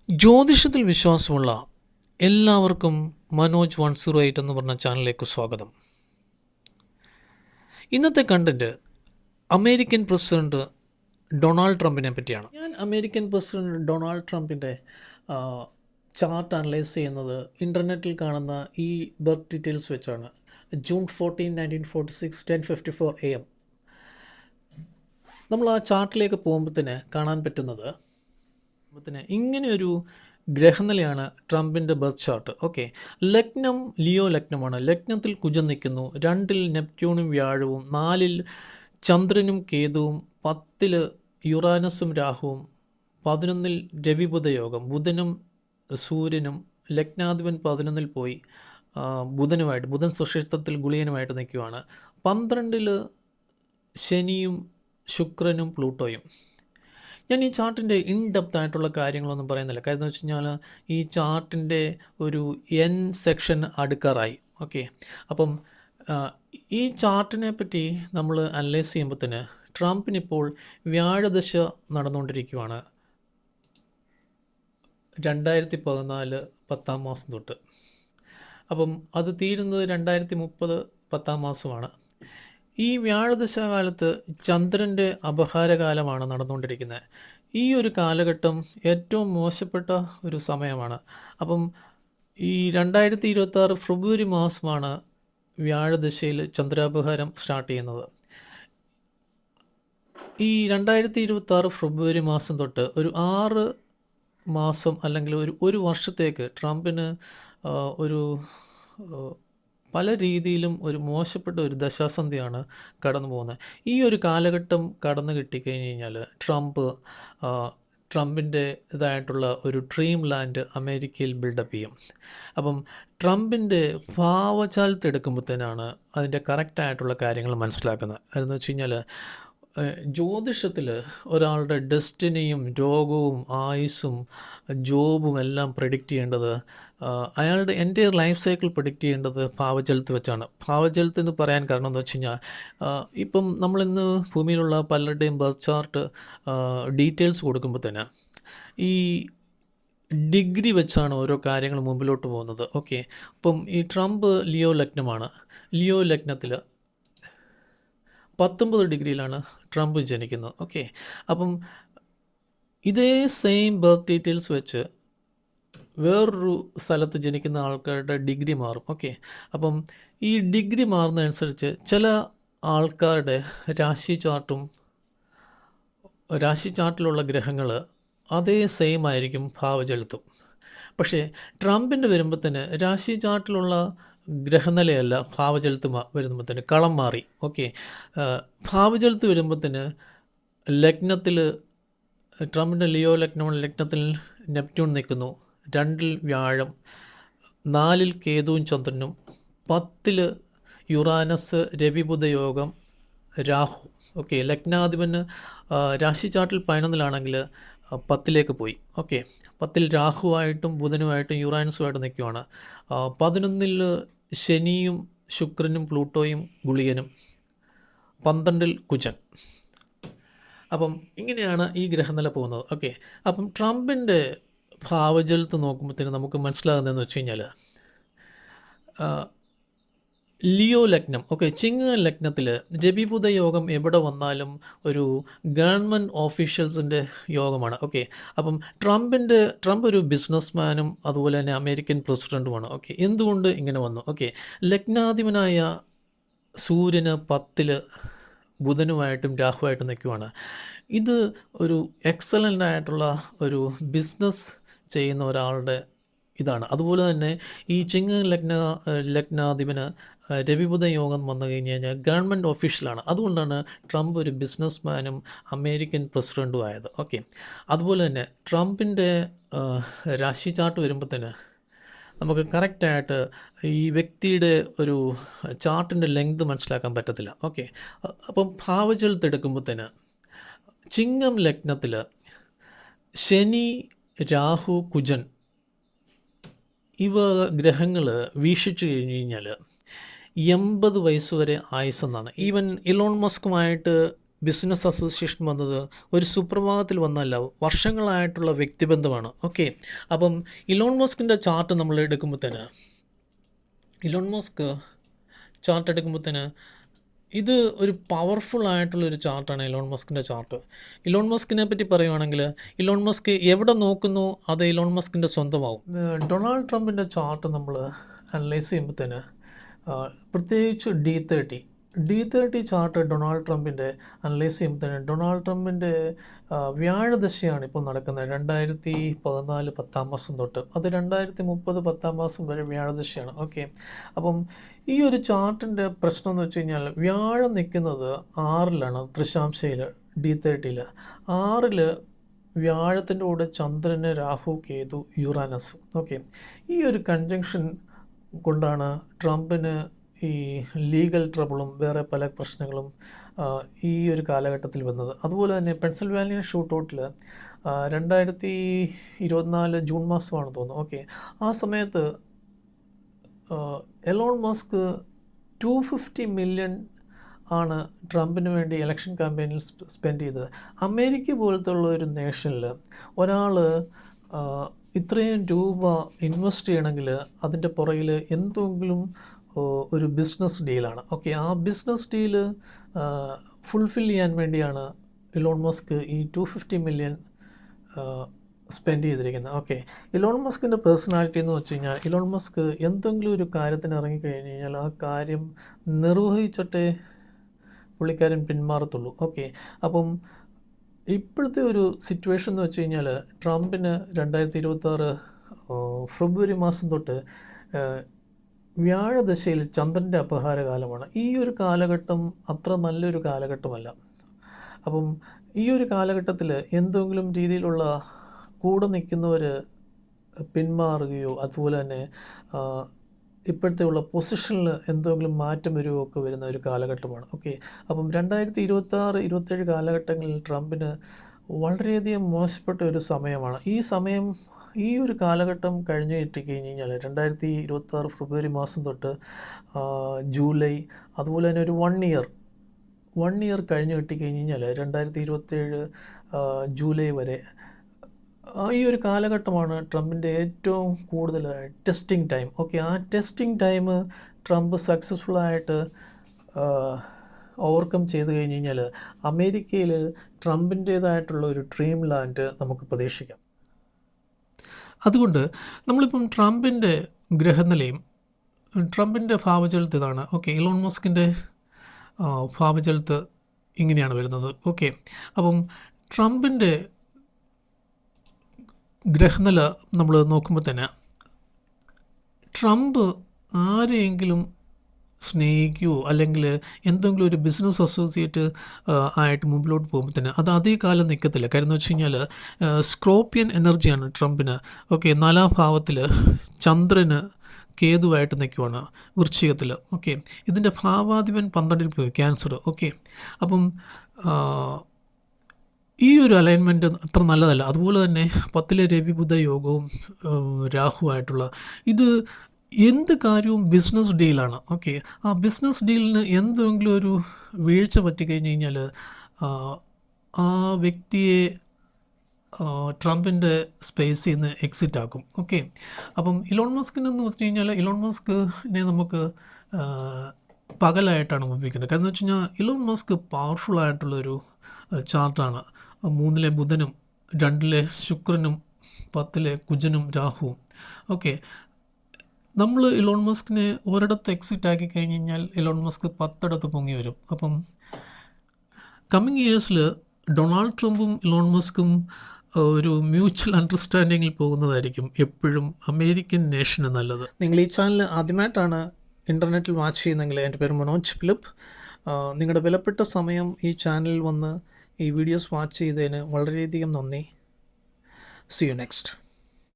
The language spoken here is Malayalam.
ജ്യോതിഷത്തിൽ വിശ്വാസമുള്ള എല്ലാവർക്കും മനോജ് 108 എന്ന് പറഞ്ഞ ചാനലിലേക്ക് സ്വാഗതം. ഇന്നത്തെ കണ്ടന്റ് അമേരിക്കൻ പ്രസിഡന്റ് ഡൊണാൾഡ് ട്രംപിനെ പറ്റിയാണ്. ഞാൻ അമേരിക്കൻ പ്രസിഡന്റ് ഡൊണാൾഡ് ട്രംപിൻ്റെ ചാർട്ട് അനലൈസ് ചെയ്യുന്നത് ഇൻ്റർനെറ്റിൽ കാണുന്ന ഈ ബർത്ത് ഡീറ്റെയിൽസ് വെച്ചാണ്. June 14, 1946, 10:54 AM. നമ്മൾ ആ ചാർട്ടിലേക്ക് പോകുമ്പോഴത്തേന് കാണാൻ പറ്റുന്നത് ഇങ്ങനെയൊരു ഗ്രഹനിലയാണ് ട്രംപിൻ്റെ ബർത്ത് ചാർട്ട്. ഓക്കെ, ലഗ്നം ലിയോ ലഗ്നമാണ്. ലഗ്നത്തിൽ കുജൻ നിൽക്കുന്നു, 2-ൽ നെപ്റ്റ്യൂണും വ്യാഴവും, 4-ൽ ചന്ദ്രനും കേതുവും, 10-ൽ യുറാനസും രാഹുവും, 11-ൽ രവിബുധ യോഗം, ബുധനും സൂര്യനും. ലഗ്നാധിപൻ 11-ൽ പോയി ബുധൻ സുഷിഷ്ടത്തിൽ ഗുളിയനുമായിട്ട് നിൽക്കുകയാണ്. 12-ൽ ശനിയും ശുക്രനും പ്ലൂട്ടോയും. ഞാൻ ഈ ചാർട്ടിൻ്റെ ഇൻഡെപ്ത് ആയിട്ടുള്ള കാര്യങ്ങളൊന്നും പറയുന്നില്ല. കാര്യം എന്ന് വെച്ച് കഴിഞ്ഞാൽ ഈ ചാർട്ടിൻ്റെ ഒരു എൻ സെക്ഷൻ അടുക്കാറായി. ഓക്കെ, അപ്പം ഈ ചാർട്ടിനെ പറ്റി നമ്മൾ അനലൈസ് ചെയ്യുമ്പോഴത്തേന് ട്രംപിനിപ്പോൾ വ്യാഴദശ നടന്നുകൊണ്ടിരിക്കുകയാണ് 2014 10-ാം മാസം തൊട്ട്. അപ്പം അത് തീരുന്നത് 2030 10-ാം മാസമാണ്. ഈ വ്യാഴദശ കാലത്ത് ചന്ദ്രൻ്റെ അപഹാരകാലമാണ് നടന്നുകൊണ്ടിരിക്കുന്നത്. ഈ ഒരു കാലഘട്ടം ഏറ്റവും മോശപ്പെട്ട ഒരു സമയമാണ്. അപ്പം ഈ 2026 ഫെബ്രുവരി മാസമാണ് വ്യാഴദശയിൽ ചന്ദ്രാപഹാരം സ്റ്റാർട്ട് ചെയ്യുന്നത്. ഈ 2026 ഫെബ്രുവരി മാസം തൊട്ട് ഒരു 6 മാസം അല്ലെങ്കിൽ ഒരു വർഷത്തേക്ക് ട്രംപിന് ഒരു പല രീതിയിലും ഒരു മോശപ്പെട്ട ഒരു ദശാസന്ധിയാണ് കടന്നു പോകുന്നത്. ഈ ഒരു കാലഘട്ടം കടന്നു കിട്ടിക്കഴിഞ്ഞ് കഴിഞ്ഞാൽ ട്രംപിൻ്റെ ഇതായിട്ടുള്ള ഒരു ഡ്രീം ലാൻഡ് അമേരിക്കയിൽ ബിൽഡപ്പ് ചെയ്യും. അപ്പം ട്രംപിൻ്റെ ഭാവചാലത്തെടുക്കുമ്പോഴത്തേനാണ് അതിൻ്റെ കറക്റ്റായിട്ടുള്ള കാര്യങ്ങൾ മനസ്സിലാക്കുന്നത്. അതെന്ന് വെച്ച് കഴിഞ്ഞാൽ ജ്യോതിഷത്തിൽ ഒരാളുടെ ഡെസ്റ്റിനിയും രോഗവും ആയുസ്സും ജോബും എല്ലാം പ്രഡിക്റ്റ് ചെയ്യേണ്ടത്, അയാളുടെ എൻ്റയർ ലൈഫ് സൈക്കിൾ പ്രഡിക്റ്റ് ചെയ്യേണ്ടത് ഭാവജലത്ത് വെച്ചാണ്. ഭാവജലത്ത് എന്ന് പറയാൻ കാരണം എന്ന് വെച്ച് കഴിഞ്ഞാൽ ഇപ്പം നമ്മളിന്ന് ഭൂമിയിലുള്ള പലരുടെയും ബർത്ത് ചാർട്ട് ഡീറ്റെയിൽസ് കൊടുക്കുമ്പോൾ തന്നെ ഈ ഡിഗ്രി വെച്ചാണ് ഓരോ കാര്യങ്ങൾ മുമ്പിലോട്ട് പോകുന്നത്. ഓക്കെ, അപ്പം ഈ ട്രംപ് ലിയോ ലഗ്നമാണ്. ലിയോ ലഗ്നത്തിൽ 19 ഡിഗ്രിയിലാണ് ട്രംപ് ജനിക്കുന്നത്. ഓക്കെ, അപ്പം ഇതേ സെയിം ബർത്ത് ഡീറ്റെയിൽസ് വെച്ച് വേറൊരു സ്ഥലത്ത് ജനിക്കുന്ന ആൾക്കാരുടെ ഡിഗ്രി മാറും. ഓക്കെ, അപ്പം ഈ ഡിഗ്രി മാറുന്നതനുസരിച്ച് ചില ആൾക്കാരുടെ രാശി ചാർട്ടിലുള്ള ഗ്രഹങ്ങൾ അതേ സെയിം ആയിരിക്കും ഭാവജലത്തും. പക്ഷേ ട്രംപിൻ്റെ വരുമ്പോൾ തന്നെ രാശി ചാർട്ടിലുള്ള ഗ്രഹനിലയല്ല ഭാവജലത്ത് വരുമ്പോൾ തന്നെ കളം മാറി. ഓക്കെ, ഭാവജലത്ത് വരുമ്പോൾ തന്നെ ലഗ്നത്തിൽ ട്രംപിൻ്റെ ലിയോ ലഗ്നത്തിൽ നെപ്റ്റ്യൂൺ നിൽക്കുന്നു, 2-ൽ വ്യാഴം, 4-ൽ കേതുവും ചന്ദ്രനും, 10-ൽ യുറാനസ് രവിബുധ യോഗം, രാഹു. ഓക്കെ, ലഗ്നാധിപന് രാശി ചാർട്ടിൽ 11-ലാണെങ്കിൽ 10-ലേക്ക് പോയി. ഓക്കെ, 10-ൽ രാഹുവായിട്ടും ബുധനുമായിട്ടും യുറാനസുമായിട്ട് നിൽക്കുകയാണ്. 11-ൽ ശനിയും ശുക്രനും പ്ലൂട്ടോയും ഗുളികനും, 12-ൽ കുജൻ. അപ്പം ഇങ്ങനെയാണ് ഈ ഗ്രഹനില പോകുന്നത്. ഓക്കെ, അപ്പം ട്രംപിൻ്റെ ഭാവജലത്ത് നോക്കുമ്പോഴത്തേനും നമുക്ക് മനസ്സിലാകുന്നതെന്ന് വെച്ച് കഴിഞ്ഞാൽ ലിയോ ലഗ്നം. ഓക്കെ, ചിങ്ങ ലഗ്നത്തിൽ രവിബുധ യോഗം എവിടെ വന്നാലും ഒരു ഗവൺമെൻറ് ഓഫീഷ്യൽസിൻ്റെ യോഗമാണ്. ഓക്കെ, അപ്പം ട്രംപ് ഒരു ബിസിനസ്മാനും അതുപോലെ തന്നെ അമേരിക്കൻ പ്രസിഡൻറ്റുമാണ്. ഓക്കെ, എന്തുകൊണ്ട് ഇങ്ങനെ വന്നു? ഓക്കെ, ലഗ്നാധിപനായ സൂര്യന് 10-ൽ ബുധനുമായിട്ടും രാഹുവായിട്ടും നിൽക്കുവാണ്. ഇത് ഒരു എക്സലൻ്റ് ആയിട്ടുള്ള ഒരു ബിസിനസ് ചെയ്യുന്ന ഒരാളുടെ ഇതാണ്. അതുപോലെ തന്നെ ഈ ചിങ്ങ ലഗ്നാധിപന് രവിബുധ യോഗം വന്നു കഴിഞ്ഞ് കഴിഞ്ഞാൽ ഗവൺമെൻറ് ഓഫീഷ്യലാണ്. അതുകൊണ്ടാണ് ട്രംപ് ഒരു ബിസിനസ്മാനും അമേരിക്കൻ പ്രസിഡൻറ്റും ആയത്. ഓക്കെ, അതുപോലെ തന്നെ ട്രംപിൻ്റെ രാശി ചാർട്ട് വരുമ്പോൾ തന്നെ നമുക്ക് കറക്റ്റായിട്ട് ഈ വ്യക്തിയുടെ ഒരു ചാർട്ടിൻ്റെ ലെങ്ത് മനസ്സിലാക്കാൻ പറ്റത്തില്ല. ഓക്കെ, അപ്പം ഭാവജലത്തെടുക്കുമ്പോൾ തന്നെ ചിങ്ങം ലഗ്നത്തിൽ ശനി, രാഹു, കുജൻ ഇവ ഗ്രഹങ്ങൾ വീക്ഷിച്ചു കഴിഞ്ഞ് കഴിഞ്ഞാൽ 80 വയസ്സ് വരെ ആയുസ്സെന്നാണ്. ഈവൻ ഇലോൺ മസ്കുമായിട്ട് ബിസിനസ് അസോസിയേഷൻ വന്നത് ഒരു സുപ്രഭാതത്തിൽ വന്നല്ല, വർഷങ്ങളായിട്ടുള്ള വ്യക്തിബന്ധമാണ്. ഓക്കെ, അപ്പം ഇലോൺ മസ്കിൻ്റെ ചാർട്ട് നമ്മൾ എടുക്കുമ്പോഴത്തേന് ഇത് ഒരു പവർഫുൾ ആയിട്ടുള്ളൊരു ചാർട്ടാണ് ഇലോൺ മസ്കിൻ്റെ ചാർട്ട്. ഇലോൺ മസ്കിനെ പറ്റി പറയുവാണെങ്കിൽ ഇലോൺ മസ്ക് എവിടെ നോക്കുന്നു അത് ഇലോൺ മസ്കിൻ്റെ സ്വന്തമാവും. ഡൊണാൾഡ് ട്രംപിൻ്റെ ചാർട്ട് നമ്മൾ അനലൈസ് ചെയ്യുമ്പോഴത്തേന് പ്രത്യേകിച്ച് D30 ചാർട്ട് ഡൊണാൾഡ് ട്രംപിൻ്റെ അനലൈസ് ചെയ്യുമ്പോഴത്തേന് ഡൊണാൾഡ് ട്രംപിൻ്റെ വ്യാഴദശയാണ് ഇപ്പോൾ നടക്കുന്നത്. 2014 10 മാസം തൊട്ട് അത് 2030 10 മാസം വരെ വ്യാഴദശയാണ്. ഓക്കെ, അപ്പം ഈ ഒരു ചാർട്ടിൻ്റെ പ്രശ്നം എന്ന് വെച്ച് കഴിഞ്ഞാൽ വ്യാഴം നിൽക്കുന്നത് 6ലാണ്, തൃശാംശയിൽ D30 6 വ്യാഴത്തിൻ്റെ കൂടെ ചന്ദ്രന്, രാഹു, കേതു, യുറാനസ്. ഓക്കെ, ഈ ഒരു കൺജങ്ഷൻ കൊണ്ടാണ് ട്രംപിന് ഈ ലീഗൽ ട്രബിളും വേറെ പല പ്രശ്നങ്ങളും ഈ ഒരു കാലഘട്ടത്തിൽ വന്നത്. അതുപോലെ തന്നെ പെൻസിൽവാനിയ ഷൂട്ടൗട്ടിൽ 2024 ജൂൺ മാസമാണ് തോന്നുന്നു. ഓക്കെ, ആ സമയത്ത് എലോൺ മസ്ക് 250 മില്യൺ ആണ് ട്രംപിന് വേണ്ടി ഇലക്ഷൻ ക്യാമ്പയിനിൽ സ്പെൻഡ് ചെയ്തത്. അമേരിക്ക പോലത്തെ ഉള്ള ഒരു നേഷനിൽ ഒരാൾ ഇത്രയും രൂപ ഇൻവെസ്റ്റ് ചെയ്യണമെങ്കിൽ അതിൻ്റെ പുറകിൽ എന്തെങ്കിലും ഒരു ബിസിനസ് ഡീലാണ്. ഓക്കെ, ആ ബിസിനസ് ഡീല് ഫുൾഫിൽ ചെയ്യാൻ വേണ്ടിയാണ് ഇലോൺ മസ്ക് ഈ 250 മില്യൺ സ്പെൻഡ് ചെയ്തിരിക്കുന്നത്. ഓക്കെ, ഇലോൺ മസ്കിൻ്റെ പേഴ്സണാലിറ്റി എന്ന് വെച്ച് കഴിഞ്ഞാൽ ഇലോൺ മസ്ക് എന്തെങ്കിലും ഒരു കാര്യത്തിന് ഇറങ്ങിക്കഴിഞ്ഞ് കഴിഞ്ഞാൽ ആ കാര്യം നിർവഹിച്ചിട്ടേ പുള്ളിക്കാരൻ പിന്മാറത്തുള്ളൂ. ഓക്കെ, അപ്പം ഇപ്പോഴത്തെ ഒരു സിറ്റുവേഷൻ എന്ന് വെച്ച് കഴിഞ്ഞാൽ ട്രംപിന് 2026 ഫെബ്രുവരി മാസം തൊട്ട് വ്യാഴദശയിൽ ചന്ദ്രൻ്റെ അപഹാരകാലമാണ്. ഈ ഒരു കാലഘട്ടം അത്ര നല്ലൊരു കാലഘട്ടമല്ല. അപ്പം ഈ ഒരു കാലഘട്ടത്തിൽ എന്തെങ്കിലും രീതിയിലുള്ള കൂടെ നിൽക്കുന്നവർ പിന്മാറുകയോ അതുപോലെ തന്നെ ഇപ്പോഴത്തെ ഉള്ള പൊസിഷനിൽ എന്തെങ്കിലും മാറ്റം വരുമോ ഒക്കെ വരുന്ന ഒരു കാലഘട്ടമാണ്. ഓക്കെ, അപ്പം 2026-27 കാലഘട്ടങ്ങളിൽ ട്രംപിന് വളരെയധികം മോശപ്പെട്ട ഒരു സമയമാണ്. ഈ ഒരു കാലഘട്ടം കഴിഞ്ഞ് കിട്ടിക്കഴിഞ്ഞാൽ 2026 ഫെബ്രുവരി മാസം തൊട്ട് ജൂലൈ, അതുപോലെ തന്നെ ഒരു 1 ഇയർ കഴിഞ്ഞ് കിട്ടിക്കഴിഞ്ഞാൽ 2027 ജൂലൈ വരെ ഈ ഒരു കാലഘട്ടമാണ് ട്രംപിൻ്റെ ഏറ്റവും കൂടുതൽ ടെസ്റ്റിംഗ് ടൈം. ഓക്കെ, ആ ടെസ്റ്റിംഗ് ടൈം ട്രംപ് സക്സസ്ഫുള്ളായിട്ട് ഓവർകം ചെയ്ത് കഴിഞ്ഞ് കഴിഞ്ഞാൽ അമേരിക്കയിൽ ട്രംപിൻ്റേതായിട്ടുള്ള ഒരു ഡ്രീം ലാൻഡ് നമുക്ക് പ്രതീക്ഷിക്കാം. അതുകൊണ്ട് നമ്മളിപ്പം ട്രംപിൻ്റെ ഗ്രഹനിലയും ട്രംപിൻ്റെ ഭാവചലത്ത് ഇതാണ്. ഓക്കെ, ഇലോൺ മസ്കിൻ്റെ ഭാവചലത്ത് ഇങ്ങനെയാണ് വരുന്നത്. ഓക്കെ, അപ്പം ട്രംപിൻ്റെ ഗ്രഹനില നമ്മൾ നോക്കുമ്പോൾ തന്നെ ട്രംപ് ആരെയെങ്കിലും സ്നേഹിക്കുകയോ അല്ലെങ്കിൽ എന്തെങ്കിലും ഒരു ബിസിനസ് അസോസിയേറ്റ് ആയിട്ട് മുമ്പിലോട്ട് പോകുമ്പോൾ തന്നെ അത് അധിക കാലം നിൽക്കത്തില്ല. കാര്യം എന്ന് വെച്ച് കഴിഞ്ഞാൽ സ്കോർപ്പിയൻ എനർജിയാണ് ട്രംപിന്. ഓക്കെ, 4ാം ഭാവത്തിൽ ചന്ദ്രന് കേതുവായിട്ട് നിൽക്കുവാണ് വൃശ്ചികത്തിൽ. ഓക്കെ, ഇതിൻ്റെ ഭാവാധിപൻ 12ൽ പോയി, ക്യാൻസർ. ഓക്കെ, അപ്പം ഈ ഒരു അലൈൻമെൻറ്റ് അത്ര നല്ലതല്ല. അതുപോലെ തന്നെ 10ലെ രവി ബുധ യോഗവും രാഹുവായിട്ടുള്ള ഇത് എന്ത് കാര്യവും ബിസിനസ് ഡീലാണ്. ഓക്കെ, ആ ബിസിനസ് ഡീലിന് എന്തെങ്കിലും ഒരു വീഴ്ച പറ്റിക്കഴിഞ്ഞ് കഴിഞ്ഞാൽ ആ വ്യക്തിയെ ട്രംപിൻ്റെ സ്പേസിൽ നിന്ന് എക്സിറ്റ് ആക്കും. ഓക്കെ, അപ്പം ഇലോൺ മസ്കിനെന്ന് വെച്ച് കഴിഞ്ഞാൽ ഇലോൺ മസ്കിനെ നമുക്ക് പകലായിട്ടാണ് ഉപയോഗിക്കുന്നത്. കാരണം എന്ന് വെച്ച് കഴിഞ്ഞാൽ ഇലോൺ മസ്ക് പവർഫുള്ളായിട്ടുള്ളൊരു ചാർട്ടാണ്. 3ലെ ബുധനും 2ലെ ശുക്രനും 10ലെ കുജനും രാഹുവും. ഓക്കെ, നമ്മൾ ഇലോൺ മസ്കിനെ ഒരിടത്ത് എക്സിറ്റ് ആക്കി കഴിഞ്ഞ് കഴിഞ്ഞാൽ ഇലോൺ മസ്ക് 10 പൊങ്ങി വരും. അപ്പം കമ്മിങ് ഇയേഴ്സിൽ ഡൊണാൾഡ് ട്രംപും ഇലോൺ മസ്കും ഒരു മ്യൂച്വൽ അണ്ടർസ്റ്റാൻഡിങ്ങിൽ പോകുന്നതായിരിക്കും എപ്പോഴും അമേരിക്കൻ നേഷന് നല്ലത്. നിങ്ങൾ ഈ ചാനൽ ആദ്യമായിട്ടാണ് ഇൻ്റർനെറ്റിൽ വാച്ച് ചെയ്യുന്നെങ്കിൽ, എൻ്റെ പേര് മനോജ് ഫിലിപ്പ്. നിങ്ങളുടെ വിലപ്പെട്ട സമയം ഈ ചാനലിൽ വന്ന് ഈ വീഡിയോസ് വാച്ച് ചെയ്തതിന് വളരെയധികം നന്ദി. See you next.